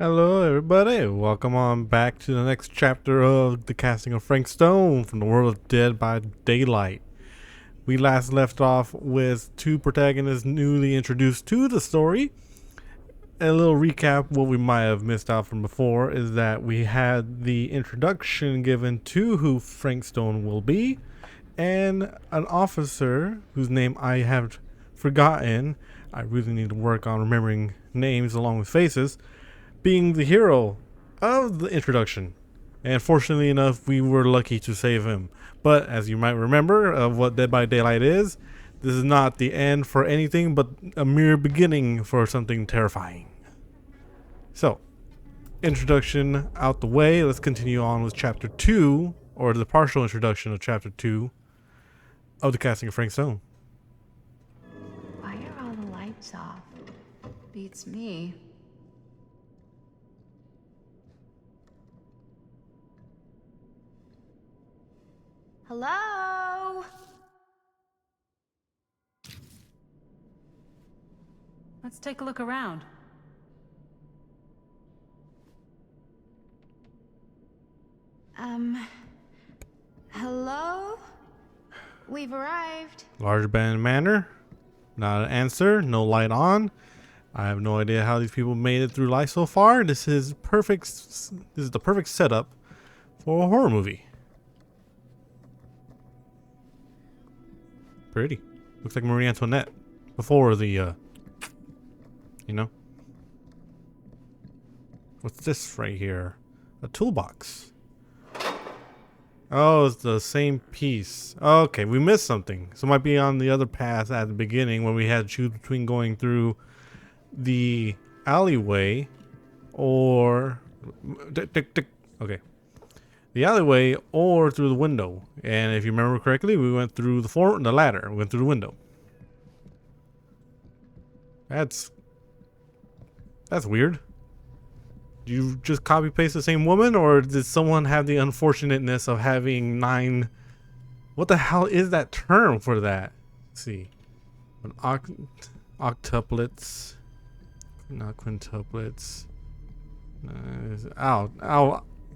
Hello, everybody. Welcome on back to the next chapter of the casting of Frank Stone from the world of Dead by Daylight. We last left off with two protagonists newly introduced to the story. A little recap, what we might have missed out from before is that we had the introduction given to who Frank Stone will be, and an officer whose name I have forgotten. I really need to work on remembering names along with faces, being the hero of the introduction. And fortunately enough, we were lucky to save him. But as you might remember of what Dead by Daylight is, this is not the end for anything but a mere beginning for something terrifying. So, introduction out the way, let's continue on with chapter 2, or the partial introduction of chapter 2 of the casting of Frank Stone. Why are all the lights off? Beats me. Hello? Let's take a look around. Hello? We've arrived. Large abandoned manor. Not an answer. No light on. I have no idea how these people made it through life so far. This is perfect. This is the perfect setup for a horror movie. Pretty. Looks like Marie Antoinette before the, you know. What's this right here? A toolbox. Oh, it's the same piece. Okay, we missed something. So it might be on the other path at the beginning when we had to choose between going through the alleyway or... Okay. The alleyway or through the window. And if you remember correctly, we went through the ladder. We went through the window. That's weird. Do you just copy paste the same woman, or did someone have the unfortunateness of having 9? What the hell is that term for that? Let's see. Octuplets. Not quintuplets.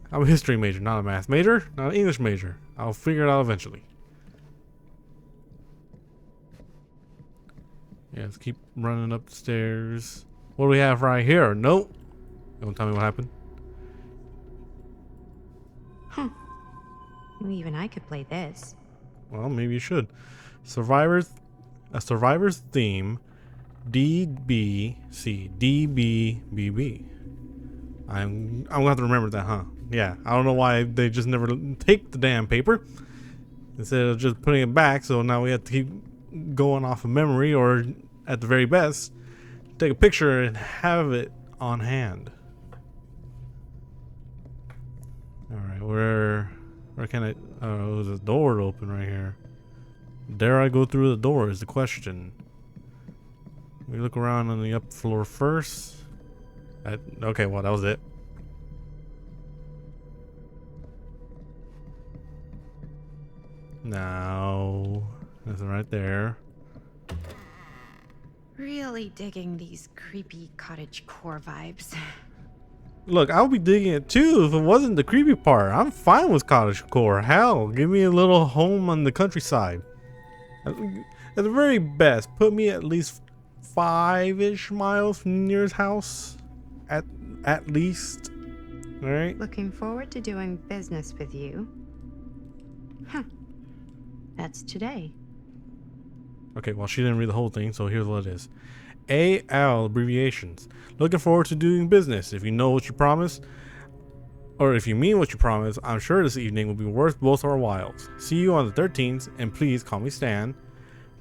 I'm a history major, not a math major, not an English major. I'll figure it out eventually. Yeah, let's keep running up the stairs. What do we have right here? Nope. Don't tell me what happened. Well, even I could play this. Well, maybe you should. A survivor's theme. DBC. DBBB. I'm gonna have to remember that, huh? Yeah, I don't know why they just never take the damn paper instead of just putting it back. So now we have to keep going off of memory, or at the very best, take a picture and have it on hand. All right, where can I? Oh, there's a door open right here. Dare I go through the door? Is the question. We look around on the up floor first. Okay, well, that was it. No, nothing right there. Really digging these creepy cottagecore vibes. Look, I'll be digging it too if it wasn't the creepy part. I'm fine with cottagecore. Hell, give me a little home on the countryside. At the very best, put me at least 5-ish miles from the nearest house. At least. Alright? Looking forward to doing business with you. Huh. That's today. Okay, well, she didn't read the whole thing, so here's what it is. AL abbreviations. Looking forward to doing business. If you know what you promise, or if you mean what you promise, I'm sure this evening will be worth both our whiles. See you on the 13th, and please call me Stan.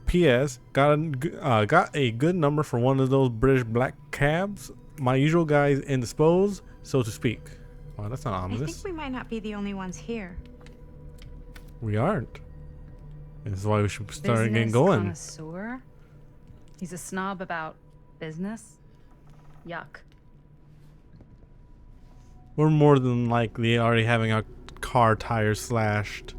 P.S. Got a good number for one of those British black cabs. My usual guy is indisposed, so to speak. Well, that's not I ominous. think we might not be the only ones here. We aren't. This is why we should start getting Business going. connoisseur? He's a snob about business? Yuck. We're more than likely already having our car tires slashed.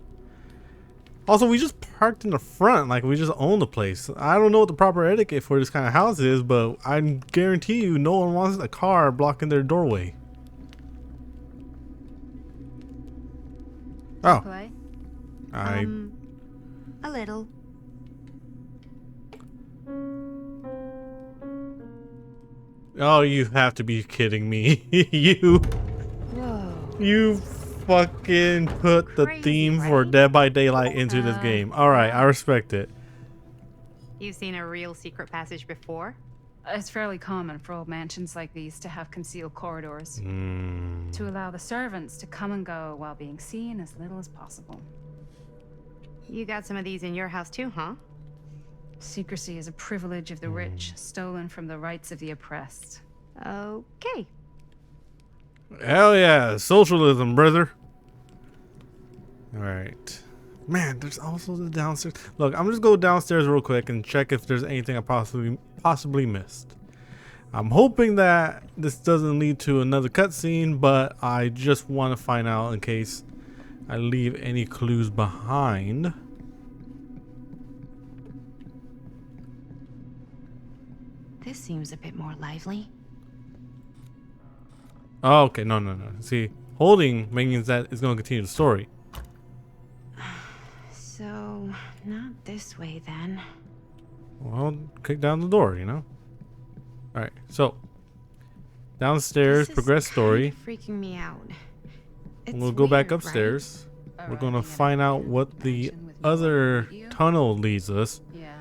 Also, we just parked in the front, like we just own the place. I don't know what the proper etiquette for this kind of house is, but I guarantee you no one wants a car blocking their doorway. Oh, Play? I... A little. Oh, you have to be kidding me. You fucking put the Crazy, theme for right? Dead by Daylight into this game. Alright, I respect it. You've seen a real secret passage before? It's fairly common for old mansions like these to have concealed corridors to allow the servants to come and go while being seen as little as possible. You got some of these in your house too, huh? Secrecy is a privilege of the rich, stolen from the rights of the oppressed. Okay. Hell yeah, socialism, brother. Alright. Man, there's also the downstairs. Look, I'm just go downstairs real quick and check if there's anything I possibly missed. I'm hoping that this doesn't lead to another cutscene, but I just want to find out in case I leave any clues behind. This seems a bit more lively. Oh, okay, no. See, holding means that it's going to continue the story. So, not this way then. Well, kick down the door, you know? Alright, so. Downstairs, This is progress story. kinda freaking me out. It's We'll go back weird, upstairs. We're Arriving gonna in a find out what the mansion with no one other to meet you? tunnel leads us. Yeah,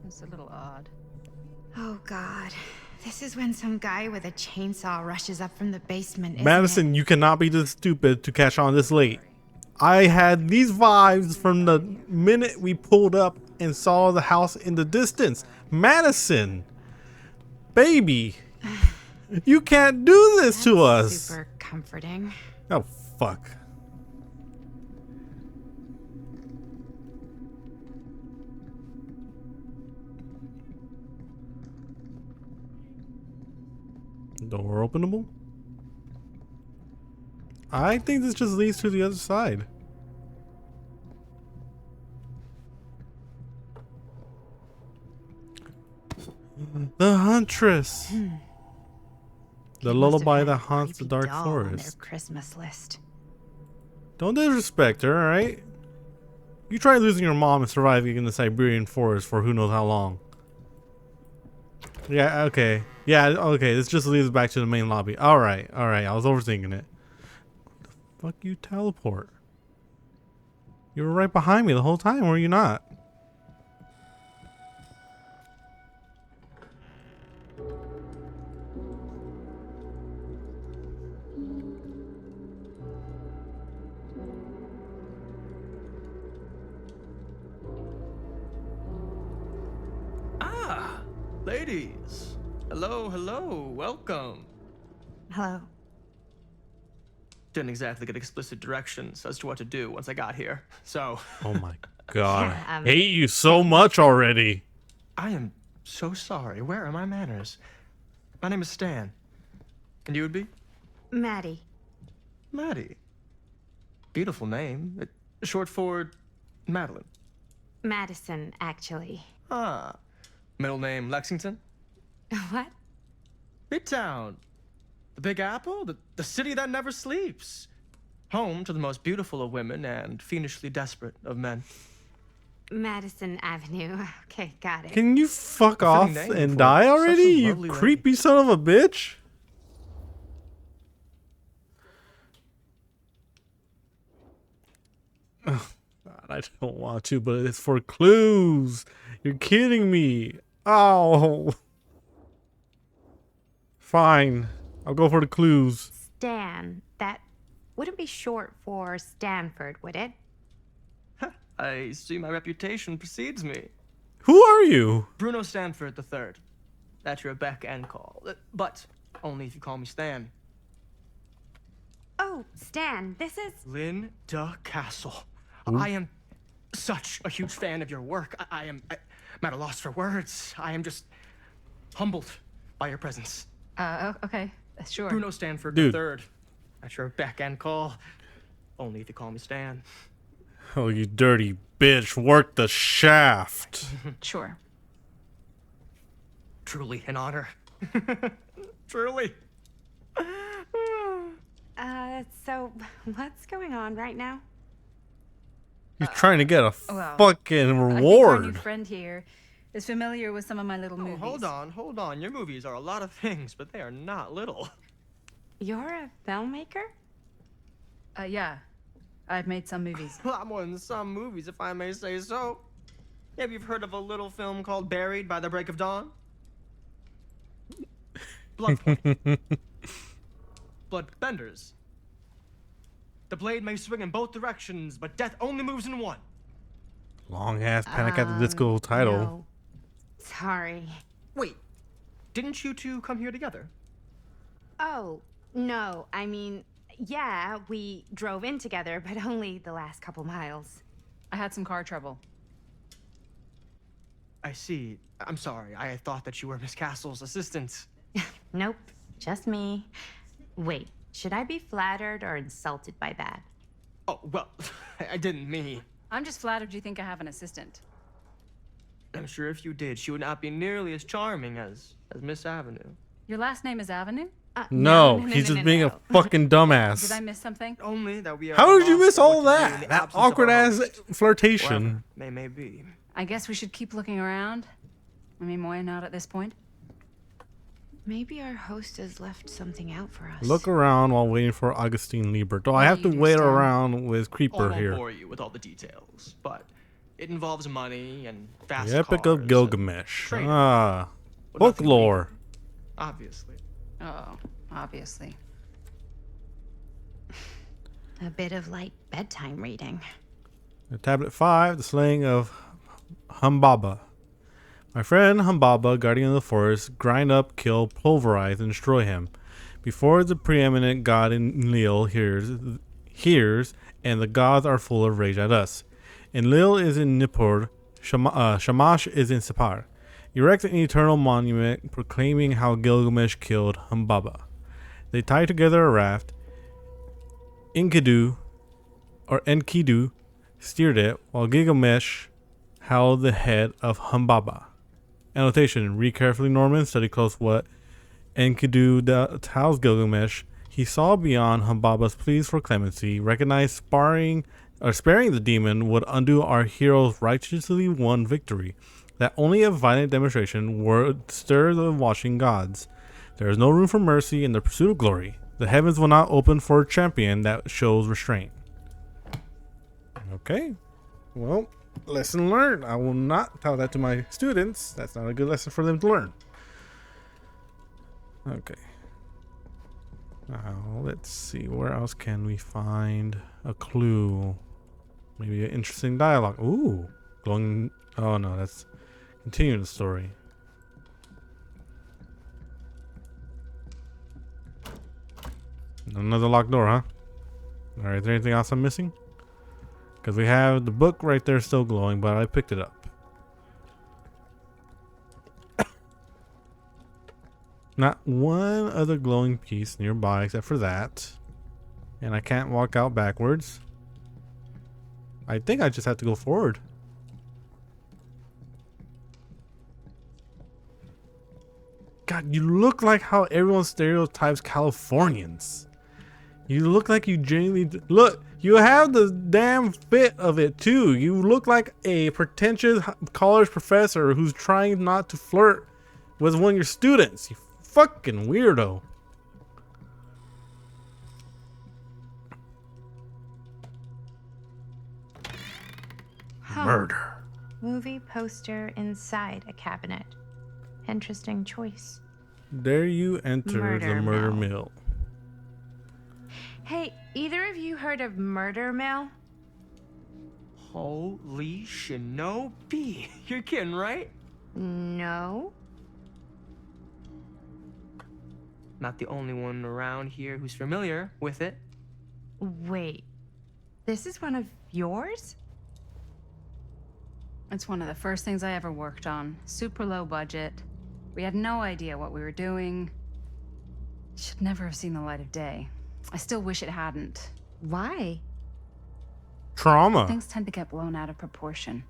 it's a little odd. Oh god. This is when some guy with a chainsaw rushes up from the basement, isn't Madison, you cannot be this stupid to catch on this late. I had these vibes from the minute we pulled up and saw the house in the distance. Madison, baby, you can't do this to us. Super comforting. Oh, fuck. Door openable? I think this just leads to the other side. The Huntress. The lullaby that haunts the dark Their forest. Christmas list. Don't disrespect her, alright? You try losing your mom and surviving in the Siberian forest for who knows how long. Yeah, okay. Yeah, okay, this just leads back to the main lobby. Alright, I was overthinking it. The fuck you teleport? You were right behind me the whole time, were you not? Ladies, hello, welcome. Hello. Didn't exactly get explicit directions as to what to do once I got here, so Oh my god. Yeah, I hate you so much already. I am so sorry. Where are my manners? My name is Stan. And you would be? Maddie. Maddie. Beautiful name. Short for Madeline. Madison, actually. Ah. Middle name Lexington? What? Midtown. The Big Apple? The city that never sleeps. Home to the most beautiful of women and fiendishly desperate of men. Madison Avenue. Okay, got it. Can you fuck fitting off name and for die such a already? You lovely lady. creepy son of a bitch. Ugh, God, I don't want to, but it's for clues. You're kidding me. Oh. Fine. I'll go for the clues. Stan. That wouldn't be short for Stanford, would it? I see my reputation precedes me. Who are you? Bruno Stanford III. At your beck and call. But only if you call me Stan. Oh, Stan, this is... Linda Castle. I am such a huge fan of your work. I'm at a loss for words. I am just humbled by your presence. Okay, sure. Bruno Stanford Dude. III. At your beck and call. Only if you call me Stan. Oh, you dirty bitch. Work the shaft. Sure. Truly an honor. Truly. So what's going on right now? He's trying to get a Well, fucking I think our new reward. friend here is familiar with some of my little Oh, movies. hold on. Your movies are a lot of things, but they are not little. You're a filmmaker? Yeah. I've made some movies. A lot more than some movies, if I may say so. Maybe you've heard of a little film called Buried by the Break of Dawn? Bloodpoint. Bloodbenders. The blade may swing in both directions, but death only moves in one. Long ass Panic at the Disco title. No. Sorry. Wait, didn't you two come here together? Oh, no. I mean, yeah, we drove in together, but only the last couple miles. I had some car trouble. I see. I'm sorry. I thought that you were Miss Castle's assistant. Nope, just me. Wait, should I be flattered or insulted by that? Oh, well, I didn't mean. I'm just flattered you think I have an assistant. I'm sure if you did, she would not be nearly as charming as Miss Avenue. Your last name is Avenue? No, he's just being a fucking Did I dumbass. miss something? Only that we are. How did you lost miss at all what to do in that? the That absence of our awkward ass host. flirtation. Whoever may be. I guess we should keep looking around. I mean, why not at this point? Maybe our host has left something out for us. Look around while waiting for Augustine Liebert. Oh, I What have do to you do, wait Stan? around with I Creeper won't here. bore you with all the details, but it involves money and fast The Epic cars of and Gilgamesh. trading. Ah, Well, nothing folklore. obviously. Oh, obviously. A bit of light bedtime reading. Tablet 5, The Slaying of Humbaba. My friend Humbaba, guardian of the forest, grind up, kill, pulverize, and destroy him. Before the preeminent god Enlil hears, and the gods are full of rage at us. Enlil is in Nippur, Shamash is in Separ. Erect an eternal monument proclaiming how Gilgamesh killed Humbaba. They tie together a raft. Enkidu steered it, while Gilgamesh held the head of Humbaba. Annotation: read carefully, Norman. Study close what Enkidu tells Gilgamesh. He saw beyond Humbaba's pleas for clemency, recognized sparing the demon would undo our hero's righteously won victory, that only a violent demonstration would stir the watching gods. There is no room for mercy in the pursuit of glory. The heavens will not open for a champion that shows restraint. Okay. Well, lesson learned. I will not tell that to my students. That's not a good lesson for them to learn. Okay. Now, let's see. Where else can we find a clue? Maybe an interesting dialogue. Ooh. Glowing. Oh, no. That's continuing the story. Another locked door, huh? Alright, is there anything else I'm missing? Because we have the book right there still glowing, but I picked it up. Not one other glowing piece nearby except for that. And I can't walk out backwards. I think I just have to go forward. God, you look like how everyone stereotypes Californians. You look like you genuinely look. You have the damn fit of it too. You look like a pretentious college professor who's trying not to flirt with one of your students. You fucking weirdo. Huh. Murder. Movie poster inside a cabinet. Interesting choice. There you enter the murder mill. Hey, either of you heard of Murder Mill? Holy shinobi. You're kidding, right? No. Not the only one around here who's familiar with it. Wait, this is one of yours? It's one of the first things I ever worked on. Super low budget. We had no idea what we were doing. Should never have seen the light of day. I still wish it hadn't. Why? Trauma. Things tend to get blown out of proportion.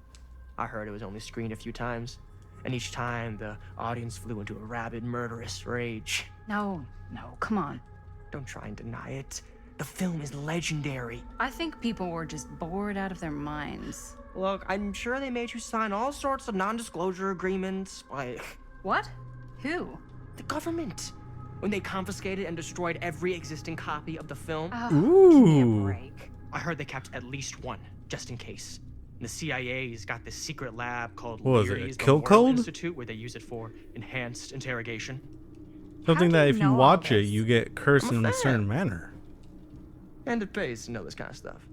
I heard it was only screened a few times, and each time the audience flew into a rabid, murderous rage. No, come on. Don't try and deny it. The film is legendary. I think people were just bored out of their minds. Look, I'm sure they made you sign all sorts of non-disclosure agreements, like What? Who? the government, when they confiscated and destroyed every existing copy of the film. Oh, give me a Ooh. break. I heard they kept at least one, just in case. And the CIA's got this secret lab called What was it, a Leary's kill Memorial code? Institute, where they use it for enhanced interrogation. Something How do that you if you know all watch it, this? you get cursed I'm in a a fan. certain manner. And it pays to know this kind of stuff.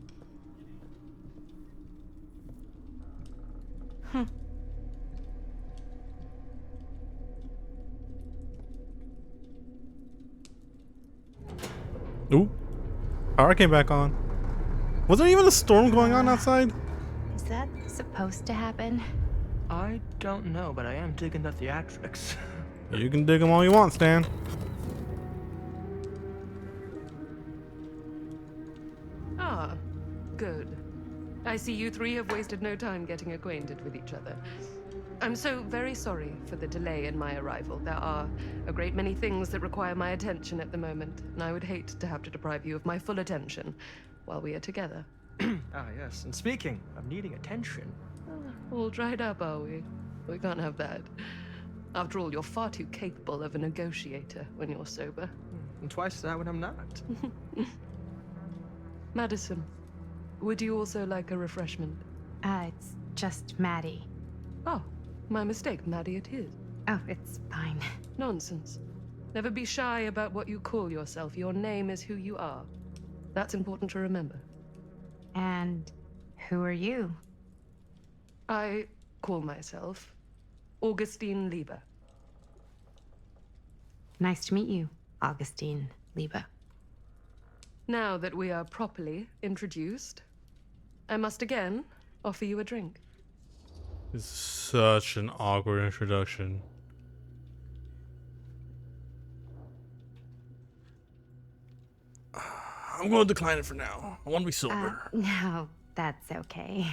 Ooh. Power came back on. Was there even a storm going on outside? Is that supposed to happen? I don't know, but I am digging the theatrics. You can dig them all you want, Stan. Ah, good. I see you three have wasted no time getting acquainted with each other. I'm so very sorry for the delay in my arrival. There are a great many things that require my attention at the moment, and I would hate to have to deprive you of my full attention while we are together. Ah, yes. And speaking of needing attention, All dried up, are we? We can't have that. After all, you're far too capable of a negotiator when you're sober. and twice that when I'm not. Madison, would you also like a refreshment? It's just Maddie. Oh, my mistake. Maddie it is. Oh, it's fine. Nonsense. Never be shy about what you call yourself. Your name is who you are. That's important to remember. And who are you? I call myself Augustine Lieber. Nice to meet you, Augustine Lieber. Now that we are properly introduced, I must again offer you a drink. It's such an awkward introduction. I'm going to decline it for now. I want to be sober. No, that's okay.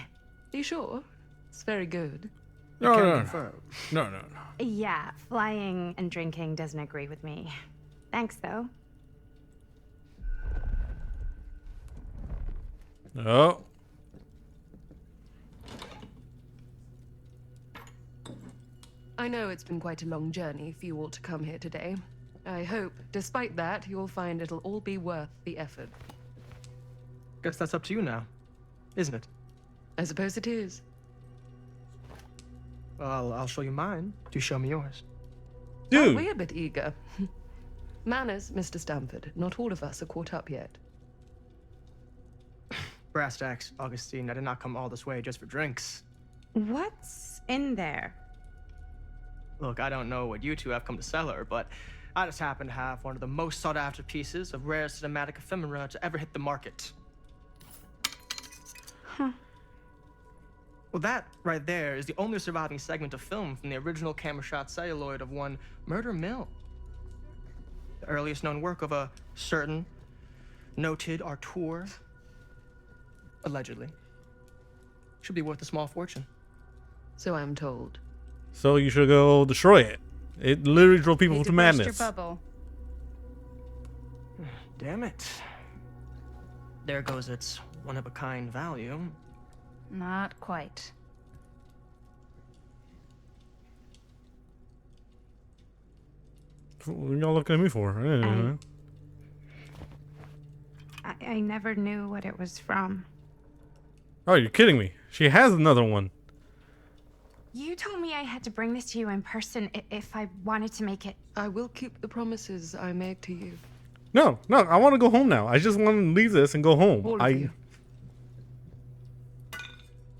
You sure? It's very good. No, Can no, no, confirm. no, no, no. Yeah, flying and drinking doesn't agree with me. Thanks, though. Oh, I know it's been quite a long journey for you all to come here today. I hope, despite that, you'll find it'll all be worth the effort. Guess that's up to you now, isn't it? I suppose it is. Well, I'll show you mine. You show me yours. Aren't we dude. a bit eager? Manners, Mr. Stamford. Not all of us are caught up yet. Brass tacks, Augustine. I did not come all this way just for drinks. What's in there? Look, I don't know what you two have come to cellar, but I just happen to have one of the most sought-after pieces of rare cinematic ephemera to ever hit the market. Well, that right there is the only surviving segment of film from the original camera shot celluloid of one Murder Mill. The earliest known work of a certain noted auteur, allegedly. Should be worth a small fortune. So I'm told. So you should go destroy it. It literally drove people Need to to burst madness. your bubble. Damn it. There goes its one-of-a-kind value. Not quite. What are y'all looking at me for? I didn't know. I never knew what it was from. Oh, you're kidding me. She has another one. You told me I had to bring this to you in person if I wanted to make it. I will keep the promises I made to you. No, I want to go home now. I just want to leave this and go home. All of you.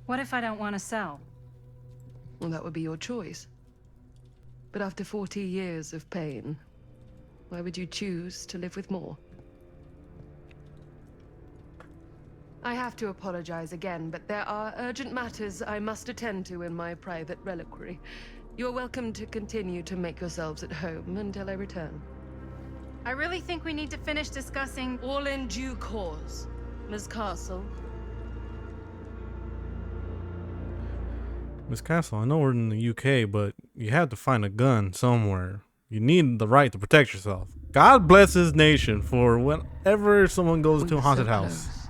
What if I don't want to sell? Well, that would be your choice. But after 40 years of pain, why would you choose to live with more? I have to apologize again, but there are urgent matters I must attend to in my private reliquary. You're welcome to continue to make yourselves at home until I return. I really think we need to finish discussing. All in due course. Ms. Castle, Miss Castle, I know we're in the UK, but you have to find a gun somewhere. You need the right to protect yourself. God bless his nation for whenever someone goes We to a were haunted so house. close.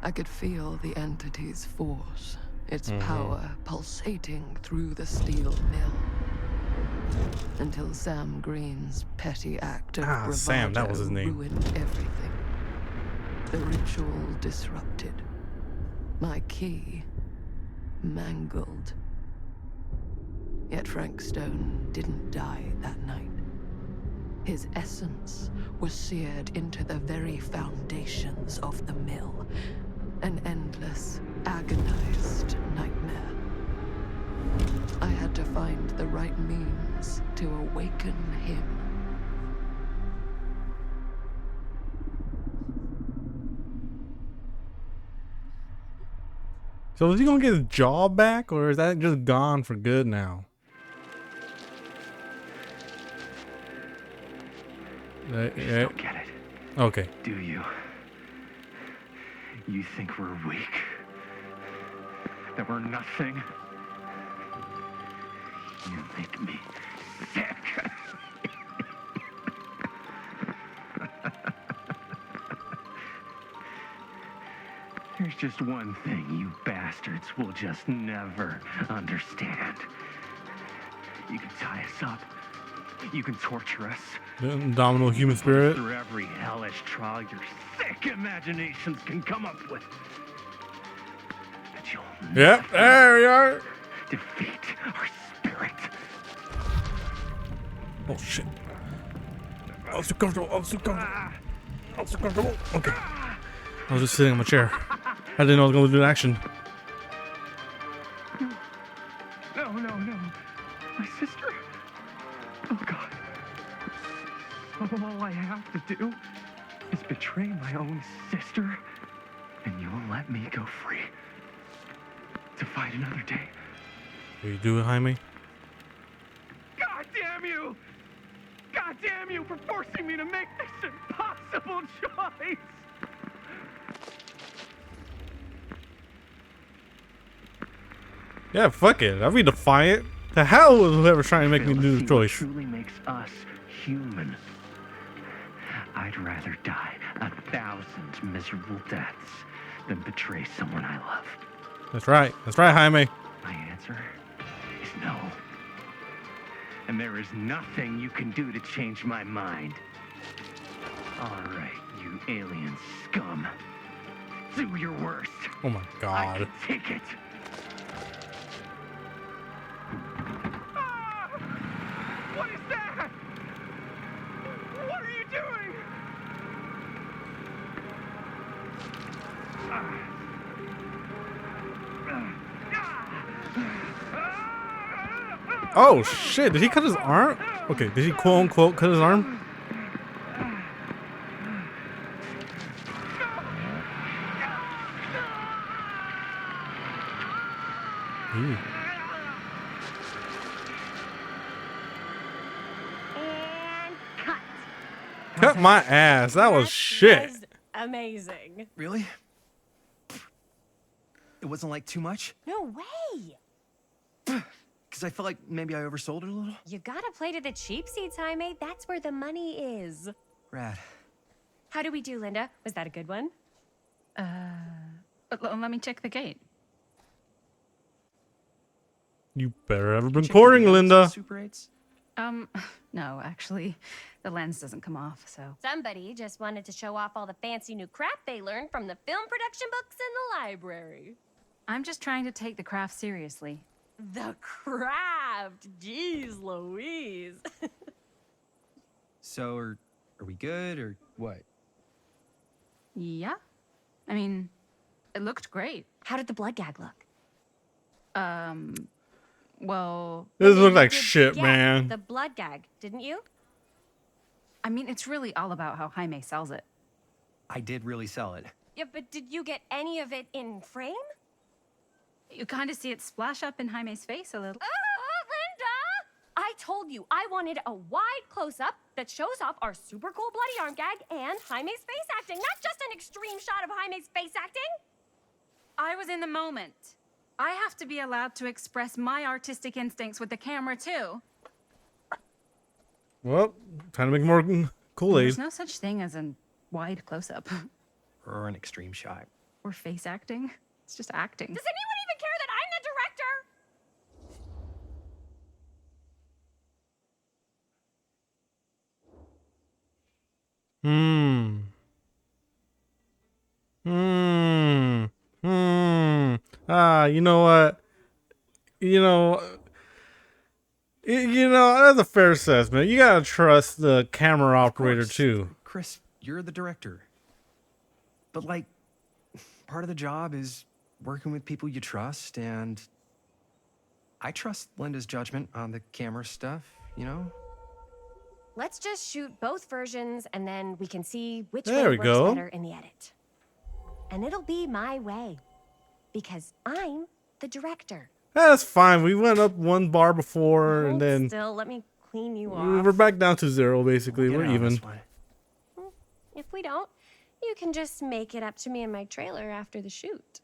I could feel the entity's force, its power pulsating through the steel mill. Until Sam Green's petty act of bravado Sam, that was his name. ruined everything. The ritual disrupted. My key mangled. Yet Frank Stone didn't die that night. His essence was seared into the very foundations of the mill. An endless, agonized nightmare. I had to find the right means to awaken him. So is he gonna get his jaw back, or is that just gone for good now? You just don't get it, Okay. do you? You think we're weak? That we're nothing? You make me sick. There's just one thing you bastards will just never understand. You can tie us up. You can torture us. The indomitable human Put us spirit. through every hellish trial your sick imaginations can come up with. But you'll Yep, there we are. defeat our spirit. Oh shit. I was too comfortable. Okay. I was just sitting in my chair. I didn't know I was going to do an action. No. My sister. Oh, God. All I have to do is betray my own sister, and you'll let me go free to fight another day. Will you do it, Jaime? God damn you! God damn you for forcing me to make this impossible choice! Yeah, fuck it. I'll be defiant. The hell with whoever's trying to make me do the What choice. truly makes us human. I'd rather die 1,000 miserable deaths than betray someone I love. That's right. That's right, Jaime. My answer is no. And there is nothing you can do to change my mind. All right, you alien scum. Do your worst. Oh my I god. can take it. Ah! What is that? What are you doing? Oh shit, did he cut his arm? Okay, did he quote unquote cut his arm? Ooh. And cut. Cut my ass. That was shit. Was amazing. Really? It wasn't like too much? No way. Because I felt like maybe I oversold it a little? You gotta play to the cheap seats, Jaime. That's where the money is. Rad. How do we do, Linda? Was that a good one? Let me check the gate. You better have been Check the recording, videos, Linda. Super 8s? No, actually, the lens doesn't come off, so. Somebody just wanted to show off all the fancy new crap they learned from the film production books in the library. I'm just trying to take the craft seriously. The craft! Jeez Louise. So, are we good or what? Yeah? I mean, it looked great. How did the blood gag look? Well, This looks You like did shit, get man. The blood gag, didn't you? I mean, it's really all about how Jaime sells it. I did really sell it. Yeah, but did you get any of it in frame? You kind of see it splash up in Jaime's face a little. Oh, Linda! I told you I wanted a wide close-up that shows off our super cool bloody arm gag and Jaime's face acting, not just an extreme shot of Jaime's face acting. I was in the moment. I have to be allowed to express my artistic instincts with the camera, too. Well, time to make more Kool-Aid. There's no such thing as a wide close-up. Or an extreme shot. Or face acting. It's just acting. Does anyone even care that I'm the director? You know what? You know, that's a fair assessment. You gotta trust the camera operator too. Chris, you're the director. But like, part of the job is working with people you trust, and I trust Linda's judgment on the camera stuff, you know? Let's just shoot both versions, and then we can see which There way we works go. better in the edit. And it'll be my way, because I'm the director. That's fine. We went up one bar before, and Hold then still, let me clean you we're off. back down to 0. Basically, Get we're out even. this way. If we don't, you can just make it up to me in my trailer after the shoot.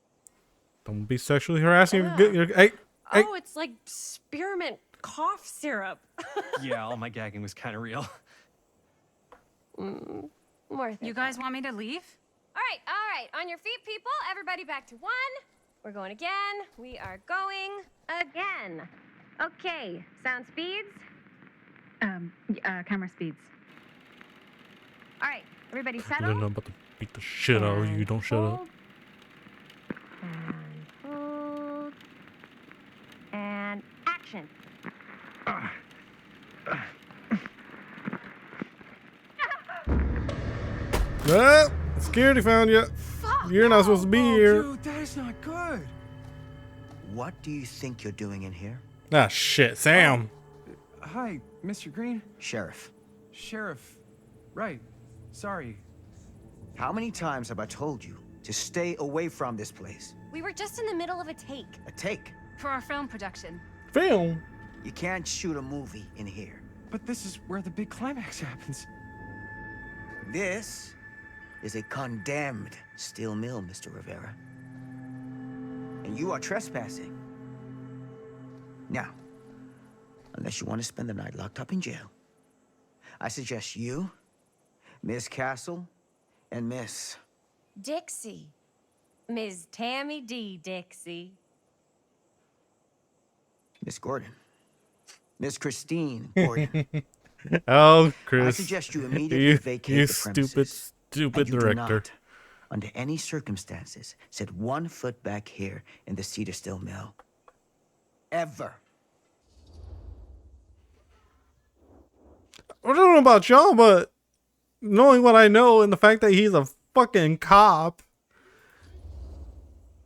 Don't be sexually harassing hey, Oh, it's like spearmint cough syrup. Yeah, all my gagging was kind of real. Worth it. You guys want me to leave? All right. On your feet, people. Everybody back to 1. We're going again. We are going again. Okay, sound speeds. Camera speeds. All right, everybody I settle. don't know about to beat the shit out of you. Don't shut up. And hold. And action. Ah, security found you. You're not supposed to be here. Dude, that is not good. What do you think you're doing in here? Ah, shit, Sam. Hi, Mr. Green. Sheriff, Sheriff. Right. Sorry. how many times have I told you to stay away from this place? We were just in the middle of a take. A take. For our film production. Film. You can't shoot a movie in here. But this is where the big climax happens. This is a condemned steel mill, Mr. Rivera. And you are trespassing. Now, unless you want to spend the night locked up in jail, I suggest you, Miss Castle, and Miss... Dixie. Ms. Tammy D. Dixie. Miss Gordon. Miss Christine Gordon. Oh, I Chris. suggest you immediately You vacate the premises. stupid And you do director. not, under any circumstances, set 1 foot back here in the Cedar Still Mill. Ever. I don't know about y'all, but knowing what I know and the fact that he's a fucking cop,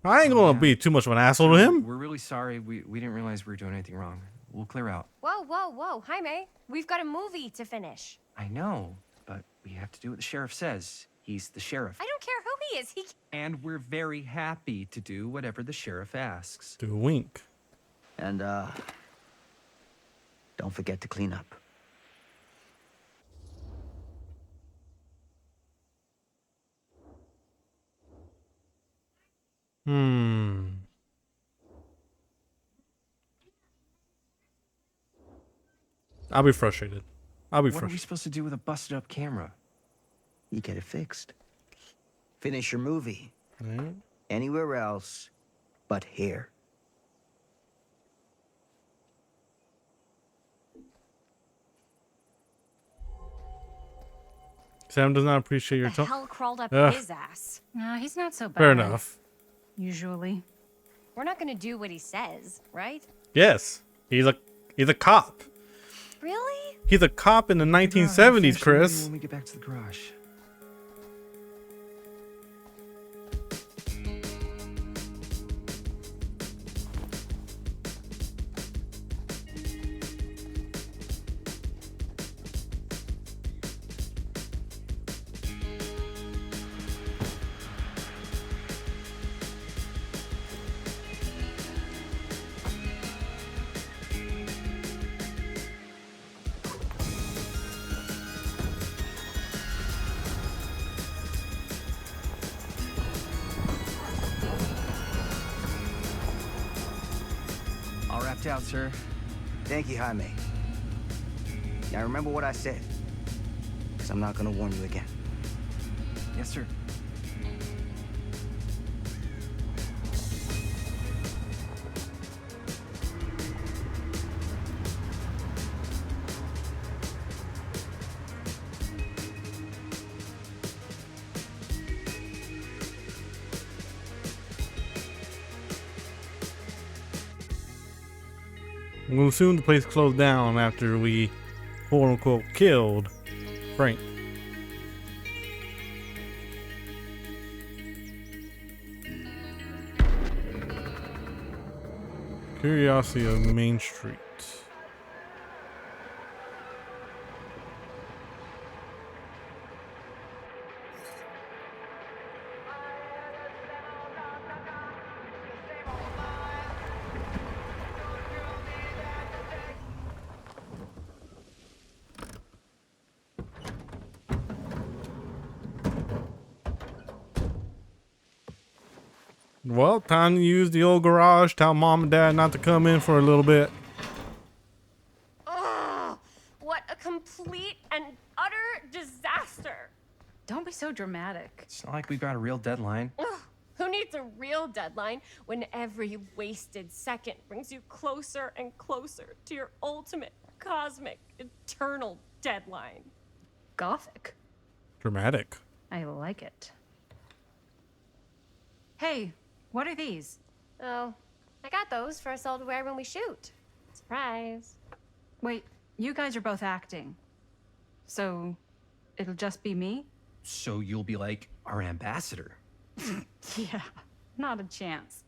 I ain't gonna be too much of an asshole to him. We're really sorry. We didn't realize we were doing anything wrong. We'll clear out. Whoa. Jaime, we've got a movie to finish. I know, but we have to do what the sheriff says. He's the sheriff. I don't care who he is. And we're very happy to do whatever the sheriff asks. Do a wink. And, don't forget to clean up. I'll be frustrated. What are we frustrated. supposed to do with a busted up camera? You get it fixed. Finish your movie. Right. Anywhere else but here. Sam does not appreciate your The tone. hell crawled up Ugh. his ass. No, he's not so bad. Fair enough. Usually. We're not gonna do what he says, right? Yes, he's a cop. Really? He's a cop in the 1970s, Finish the movie Chris. When we get back to the garage. Watch out, sir. Thank you, Jaime. Now remember what I said, because I'm not gonna warn you again. Yes, sir. We'll assume the place closed down after we, quote unquote, killed Frank. Curiosity of Main Street. Well, time to use the old garage. Tell mom and dad not to come in for a little bit. Ugh, what a complete and utter disaster. Don't be so dramatic. It's not like we've got a real deadline. Ugh, who needs a real deadline when every wasted second brings you closer and closer to your ultimate, cosmic, eternal deadline? Gothic. Dramatic. I like it. Hey, what are these? Oh, I got those for us all to wear when we shoot. Surprise. Wait, you guys are both acting. So, it'll just be me? So you'll be like our ambassador. Yeah, not a chance.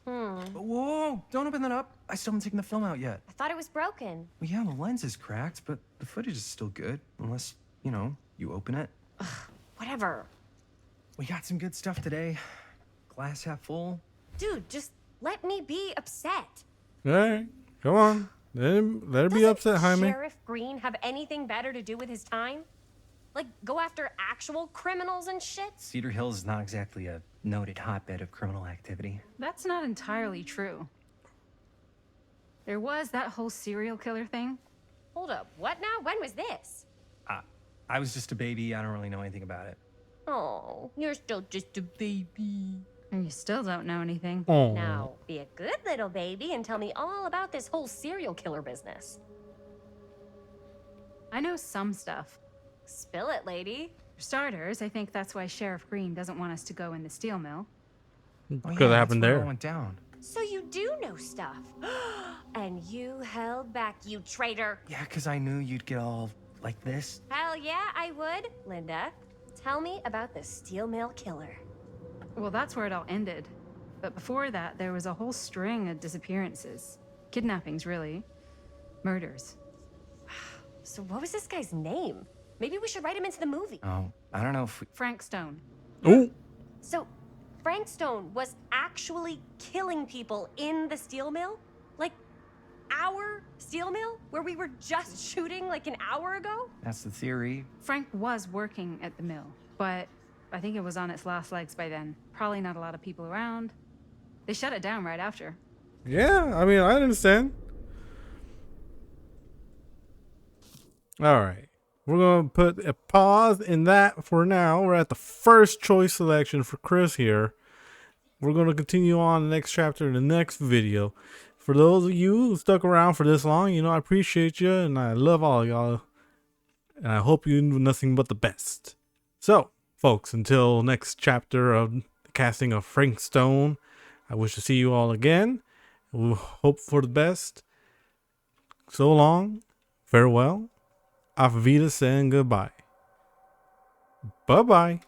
Whoa, don't open that up. I still haven't taken the film out yet. I thought it was broken. Well, yeah, the lens is cracked, but the footage is still good. Unless, you know, you open it. Whatever. We got some good stuff today. Glass half full. Dude, just let me be upset. Alright, come on. Let her be upset, Jaime. Sheriff Green have anything better to do with his time? Like, go after actual criminals and shit? Cedar Hills is not exactly a noted hotbed of criminal activity. That's not entirely true. There was that whole serial killer thing. Hold up, what now? When was this? I was just a baby. I don't really know anything about it. Oh, you're still just a baby. And you still don't know anything. Oh. Now, be a good little baby and tell me all about this whole serial killer business. I know some stuff. Spill it, lady. For starters, I think that's why Sheriff Green doesn't want us to go in the steel mill. Could have happened that's where it there. all went down. So you do know stuff. And you held back, you traitor. Yeah, because I knew you'd get all like this. Hell yeah, I would. Linda, tell me about the steel mill killer. Well, that's where it all ended. But before that, there was a whole string of disappearances. Kidnappings, really. Murders. So what was this guy's name? Maybe we should write him into the movie. Oh, I don't know if we... Frank Stone. Oh. So Frank Stone was actually killing people in the steel mill? Like our steel mill? Where we were just shooting like an hour ago? That's the theory. Frank was working at the mill, but I think it was on its last legs by then. Probably not a lot of people around. They shut it down right after. Yeah, I mean, I understand. Alright. We're going to put a pause in that for now. We're at the first choice selection for Chris here. We're going to continue on the next chapter in the next video. For those of you who stuck around for this long, you know, I appreciate you and I love all of y'all. And I hope you do nothing but the best. So, folks, until next chapter of the casting of Frank Stone, I wish to see you all again. We hope for the best. So long. Farewell. Auf Wiedersehen. Goodbye. Bye-bye.